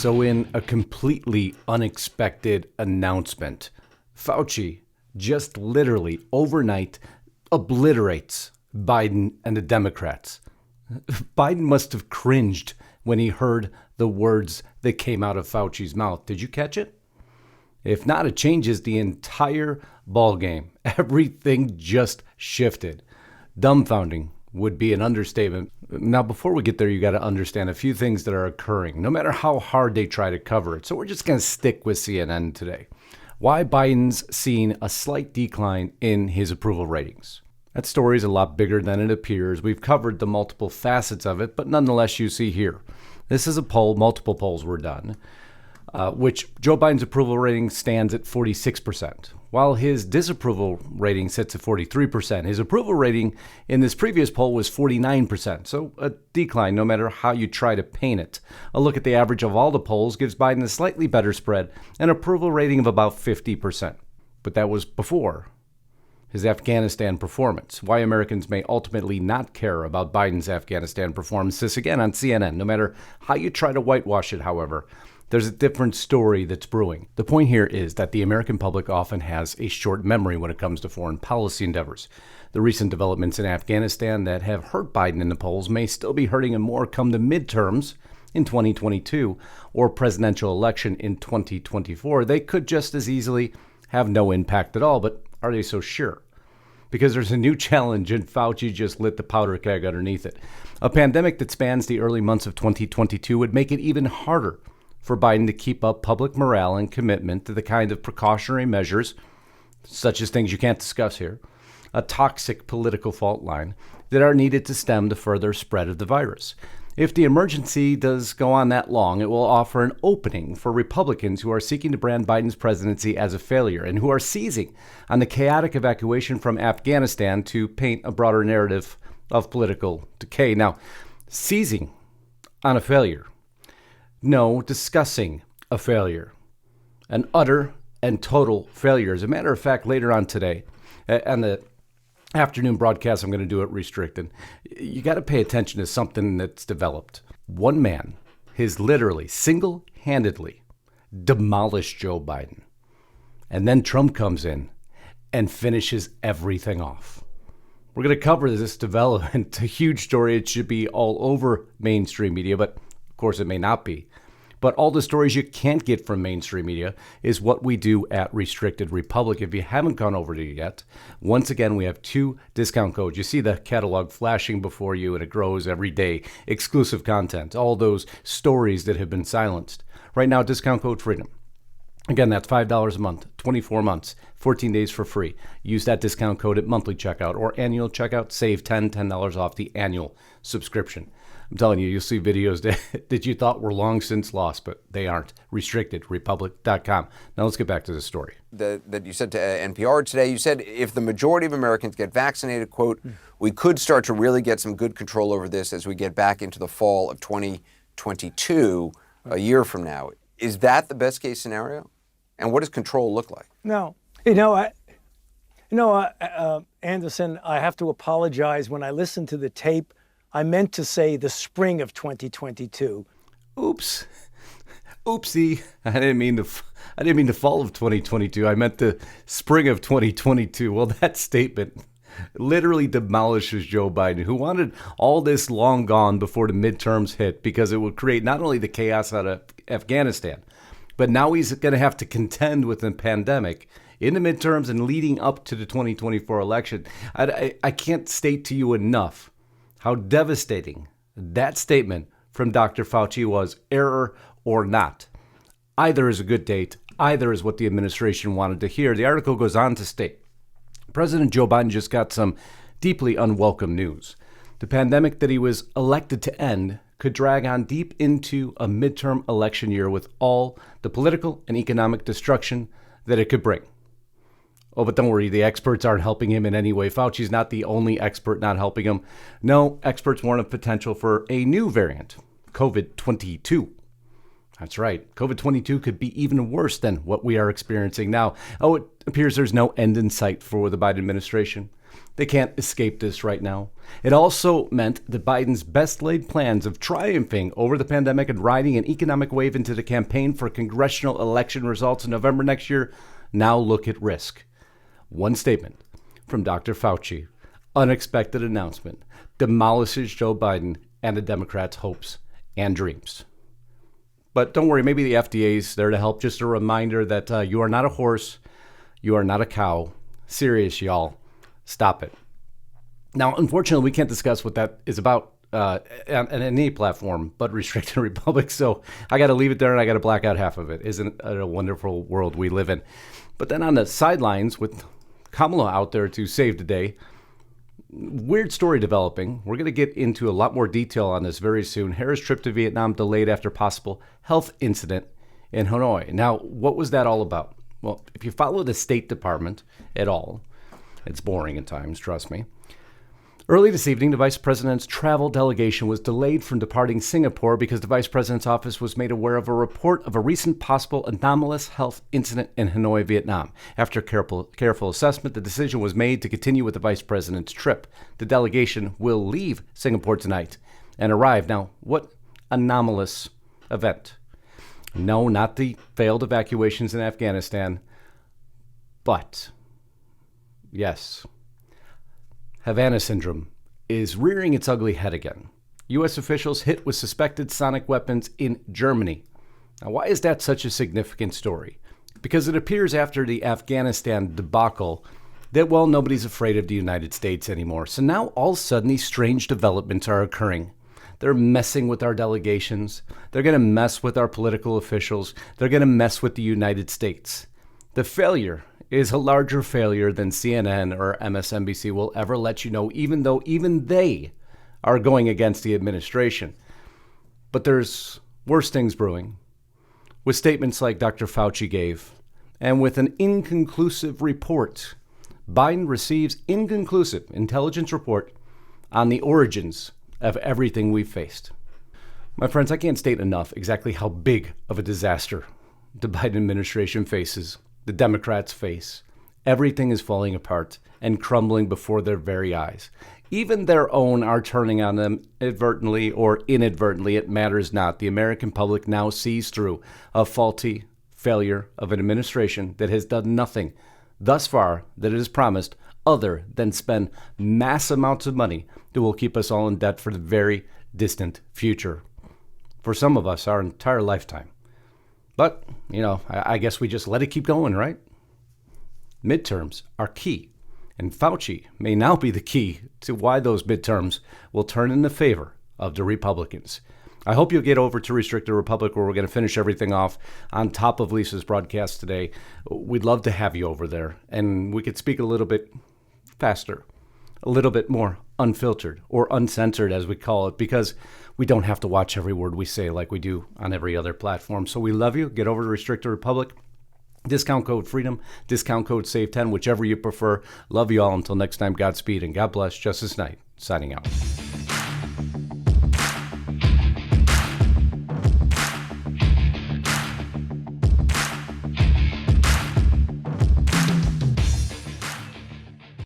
So in a completely unexpected announcement, Fauci just literally overnight obliterates Biden and the Democrats. Biden must have cringed when he heard the words that came out of Fauci's mouth. Did you catch it? If not, it changes the entire ballgame. Everything just shifted. Dumbfounding would be an understatement. Now, before we get there, you got to understand a few things that are occurring, no matter how hard they try to cover it. So we're just going to stick with CNN today. Why Biden's seen a slight decline in his approval ratings. That story is a lot bigger than it appears. We've covered the multiple facets of it, but nonetheless, you see here. This is a poll, multiple polls were done, which Joe Biden's approval rating stands at 46%, while his disapproval rating sits at 43%. His approval rating in this previous poll was 49%, so a decline no matter how you try to paint it. A look at the average of all the polls gives Biden a slightly better spread, an approval rating of about 50%. But that was before his Afghanistan performance. Why Americans may ultimately not care about Biden's Afghanistan performance. This again on CNN. No matter how you try to whitewash it, however, there's a different story that's brewing. The point here is that the American public often has a short memory when it comes to foreign policy endeavors. The recent developments in Afghanistan that have hurt Biden in the polls may still be hurting him more come the midterms in 2022 or presidential election in 2024. They could just as easily have no impact at all, but are they so sure? Because there's a new challenge and Fauci just lit the powder keg underneath it. A pandemic that spans the early months of 2022 would make it even harder for Biden to keep up public morale and commitment to the kind of precautionary measures, such as things you can't discuss here, a toxic political fault line, that are needed to stem the further spread of the virus. If the emergency does go on that long, it will offer an opening for Republicans who are seeking to brand Biden's presidency as a failure and who are seizing on the chaotic evacuation from Afghanistan to paint a broader narrative of political decay. Now, seizing on a failure. No, discussing a failure. An utter and total failure. As a matter of fact, later on today, on the afternoon broadcast, I'm going to do it restricted. You got to pay attention to something that's developed. One man has literally single-handedly demolished Joe Biden. And then Trump comes in and finishes everything off. We're going to cover this development, a huge story. It should be all over mainstream media, but of course it may not be. But all the stories you can't get from mainstream media is what we do at Restricted Republic. If you haven't gone over to it yet, once again, we have 2 discount codes. You see the catalog flashing before you, and it grows every day. Exclusive content, all those stories that have been silenced. Right now, discount code FREEDOM. Again, that's $5 a month, 24 months, 14 days for free. Use that discount code at monthly checkout or annual checkout. Save $10 off the annual subscription. I'm telling you, you'll see videos that you thought were long since lost, but they aren't. RestrictedRepublic.com. Now let's get back to the story. That you said to NPR today, you said if the majority of Americans get vaccinated, quote, we could start to really get some good control over this as we get back into the fall of 2022, a year from now. Is that the best case scenario? And what does control look like? No. Anderson, I have to apologize. When I listened to the tape, I meant to say the spring of 2022. Oops. Oopsie. I didn't mean the fall of 2022. I meant the spring of 2022. Well, that statement literally demolishes Joe Biden, who wanted all this long gone before the midterms hit because it would create not only the chaos out of Afghanistan, but now he's going to have to contend with the pandemic in the midterms and leading up to the 2024 election. I can't state to you enough how devastating that statement from Dr. Fauci was, error or not. Either is a good date, either is what the administration wanted to hear. The article goes on to state, President Joe Biden just got some deeply unwelcome news. The pandemic that he was elected to end could drag on deep into a midterm election year with all the political and economic destruction that it could bring. Oh, but don't worry, the experts aren't helping him in any way. Fauci's not the only expert not helping him. No, experts warn of potential for a new variant, COVID-22. That's right. COVID-22 could be even worse than what we are experiencing now. Oh, it appears there's no end in sight for the Biden administration. They can't escape this right now. It also meant that Biden's best laid plans of triumphing over the pandemic and riding an economic wave into the campaign for congressional election results in November next year now look at risk. One statement from Dr. Fauci, unexpected announcement, demolishes Joe Biden and the Democrats' hopes and dreams. But don't worry, maybe the FDA's there to help. Just a reminder that you are not a horse, you are not a cow. Serious, y'all. Stop it. Now, unfortunately, we can't discuss what that is about on any platform but Restricted Republic, so I got to leave it there and I got to black out half of it. Isn't it a wonderful world we live in? But then on the sidelines, with Kamala out there to save the day, weird story developing. We're going to get into a lot more detail on this very soon. Harris' trip to Vietnam delayed after possible health incident in Hanoi. Now, what was that all about? Well, if you follow the State Department at all, it's boring at times, trust me. Early this evening, the Vice President's travel delegation was delayed from departing Singapore because the Vice President's office was made aware of a report of a recent possible anomalous health incident in Hanoi, Vietnam. After careful assessment, the decision was made to continue with the Vice President's trip. The delegation will leave Singapore tonight and arrive. Now, what anomalous event? No, not the failed evacuations in Afghanistan, but yes, Havana syndrome is rearing its ugly head again. U.S. officials hit with suspected sonic weapons in Germany. Now, why is that such a significant story? Because it appears after the Afghanistan debacle that, well, nobody's afraid of the United States anymore. So now all of a sudden these strange developments are occurring. They're messing with our delegations. They're going to mess with our political officials. They're going to mess with the United States. The failure is a larger failure than CNN or MSNBC will ever let you know, even though even they are going against the administration. But there's worse things brewing, with statements like Dr. Fauci gave, and with an inconclusive report. Biden receives inconclusive intelligence report on the origins of everything we've faced. My friends, I can't state enough exactly how big of a disaster the Biden administration faces. The Democrats face. Everything is falling apart and crumbling before their very eyes. Even their own are turning on them advertently or inadvertently. It matters not. The American public now sees through a faulty failure of an administration that has done nothing thus far that it has promised other than spend mass amounts of money that will keep us all in debt for the very distant future. For some of us, our entire lifetime. But, I guess we just let it keep going, right? Midterms are key, and Fauci may now be the key to why those midterms will turn in the favor of the Republicans. I hope you'll get over to Restricted Republic, where we're going to finish everything off on top of Lisa's broadcast today. We'd love to have you over there, and we could speak a little bit faster, a little bit more unfiltered or uncensored, as we call it, because we don't have to watch every word we say like we do on every other platform. So we love you. Get over to Restricted Republic. Discount code FREEDOM, discount code SAVE10, whichever you prefer. Love you all. Until next time, Godspeed and God bless. Justice Knight, signing out.